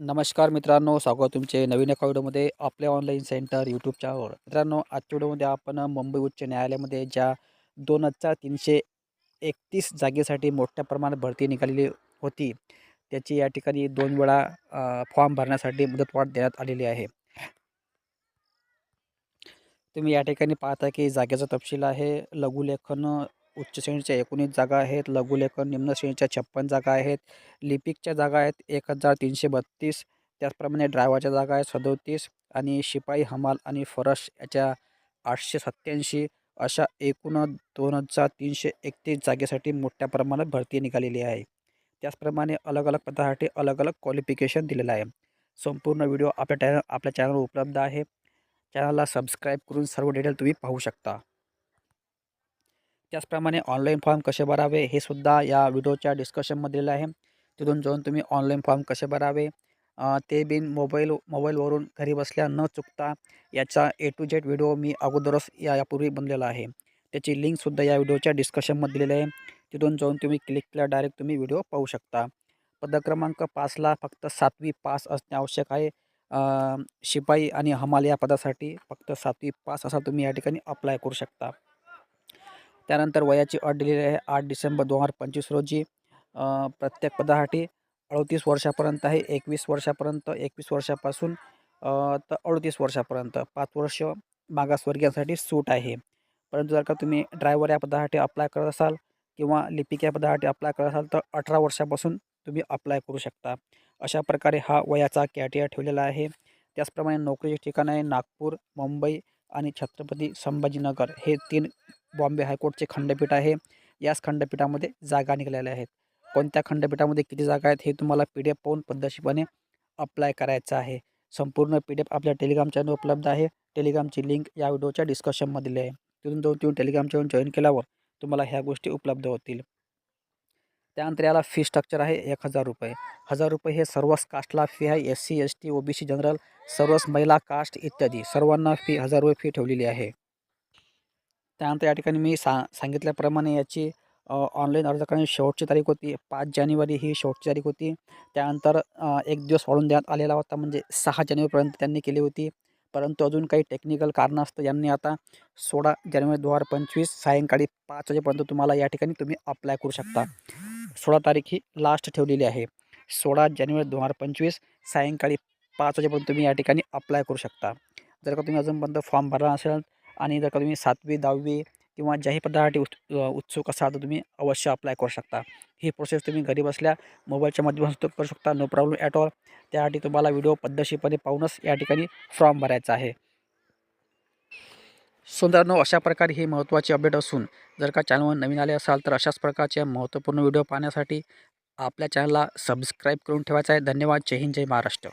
नमस्कार मित्रांनो, स्वागत तुमचे नवीन एका व्हिडिओमध्ये आपल्या ऑनलाईन सेंटर यूट्यूब चॅनलवर. मित्रांनो, आजच्या व्हिडिओमध्ये आपण मुंबई उच्च न्यायालयामध्ये ज्या 2,331 जागेसाठी मोठ्या प्रमाणात भरती निघालेली होती, त्याची या ठिकाणी 2 वेळा फॉर्म भरण्यासाठी मुदतवाढ देण्यात आलेली आहे. तुम्ही या ठिकाणी पाहता की जागेचा तपशील आहे. लघुलेखन उच्च श्रेणीच्या 19 जागा आहेत. लघुलेखन निम्न श्रेणीच्या 56 जागा आहेत. लिपिकच्या जागा आहेत 1,332. त्याचप्रमाणे ड्रायव्हरच्या जागा आहेत 37 आणि शिपाई, हमाल आणि फरश याच्या 887. अशा एकूण 2,331 जागेसाठी मोठ्या प्रमाणात भरती निघालेली आहे. त्याचप्रमाणे अलग अलग पदासाठी अलग अलग क्वालिफिकेशन दिलेलं आहे. संपूर्ण व्हिडिओ आपल्या चॅनलवर उपलब्ध आहे. चॅनलला सबस्क्राईब करून सर्व डिटेल तुम्ही पाहू शकता. त्याचप्रमाणे ऑनलाईन फॉर्म कसे भरावे हे सुद्धा या व्हिडिओच्या डिस्कशनमध्ये दिलेलं आहे. तिथून जाऊन तुम्ही ऑनलाईन फॉर्म कसे भरावे ते बिन मोबाईलवरून घरी बसल्या न चुकता याचा A to Z व्हिडिओ मी अगोदरच यापूर्वी बनलेला आहे. त्याची लिंकसुद्धा या व्हिडिओच्या डिस्कशनमध्ये दिलेली आहे. तिथून जाऊन तुम्ही क्लिक केल्यावर डायरेक्ट तुम्ही व्हिडिओ पाहू शकता. पद क्रमांक 5ला फक्त 7वी पास असणे आवश्यक आहे. शिपाई आणि हमाल या पदासाठी फक्त 7वी पास असा तुम्ही या ठिकाणी अप्लाय करू शकता. त्यानंतर वयाची अट दिलेली आहे 8 डिसेंबर 2025 रोजी. प्रत्येक पदासाठी 38 वर्षापर्यंत आहे. 21 वर्षापर्यंत, 21 वर्षापासून तर 38 वर्षापर्यंत 5 वर्ष मागासवर्गीयांसाठी सूट आहे. परंतु जर का तुम्ही ड्रायव्हर या पदासाठी अप्लाय करत असाल किंवा लिपिक या पदासाठी अप्लाय करत असाल तर 18 वर्षापासून तुम्ही अप्लाय करू शकता. अशा प्रकारे हा वयाचा क्रायटेरिया ठेवलेला आहे. त्याचप्रमाणे नोकरीचे ठिकाण आहे नागपूर, मुंबई आणि छत्रपती संभाजीनगर हे 3 बॉम्बे हायकोर्टचे खंडपीठ आहे. याच खंडपीठामध्ये जागा निघालेल्या आहेत. कोणत्या खंडपीठामध्ये किती जागा आहेत हे तुम्हाला PDF पाहून पद्धतशीरपणे अप्लाय करायचं आहे. संपूर्ण PDF आपल्या टेलिग्राम चॅनल उपलब्ध आहे. टेलिग्रामची लिंक या व्हिडिओच्या डिस्कशनमध्ये दिली आहे. तिथून जाऊन तुम्ही टेलिग्राम चॅनल जॉईन केल्यावर तुम्हाला ह्या गोष्टी उपलब्ध होतील. त्यानंतर याला फी स्ट्रक्चर आहे ₹1,000. ₹1,000 हे सर्वच कास्टला फी आहे. SC, ST, OBC, जनरल, सर्वच महिला कास्ट इत्यादी सर्वांना फी ₹1,000 फी ठेवलेली आहे. त्यानंतर या ठिकाणी मी सांगितल्याप्रमाणे याची ऑनलाईन अर्ज करण्याची शेवटची तारीख होती 5 जानेवारी ही शेवटची तारीख होती. त्यानंतर 1 दिवस वाढवून देण्यात आलेला होता म्हणजे 6 जानेवारीपर्यंत त्यांनी केली होती. परंतु अजून काही टेक्निकल कारणास्तव यांनी आता 16 जानेवारी 2025 सायंकाळी 5 वाजेपर्यंत तुम्हाला या ठिकाणी तुम्ही अप्लाय करू शकता. 16 तारीख ही लास्ट ठेवलेली आहे. 16 जानेवारी 2025 सायंकाळी 5 वाजेपर्यंत तुम्ही या ठिकाणी अप्लाय करू शकता. जर का तुम्ही अजूनपर्यंत फॉर्म भरला नसेल आणि जर का तुम्ही 7वी 10वी किंवा ज्याही पदासाठी उत्सुक असाल तर तुम्ही अवश्य अप्लाय करू शकता. ही प्रोसेस तुम्ही घरी बसल्या मोबाईलच्या माध्यमातून करू शकता. No problem at all. त्यासाठी तुम्हाला व्हिडिओ पद्धतशीरपणे पाहूनच या ठिकाणी फॉर्म भरायचा आहे. सो मित्रांनो, अशा प्रकारे ही महत्त्वाची अपडेट असून जर का चॅनलवर नवीन आले असाल तर अशाच प्रकारचे महत्त्वपूर्ण व्हिडिओ पाहण्यासाठी आपल्या चॅनलला सबस्क्राईब करून ठेवायचं आहे. धन्यवाद. जय हिंद, जय महाराष्ट्र.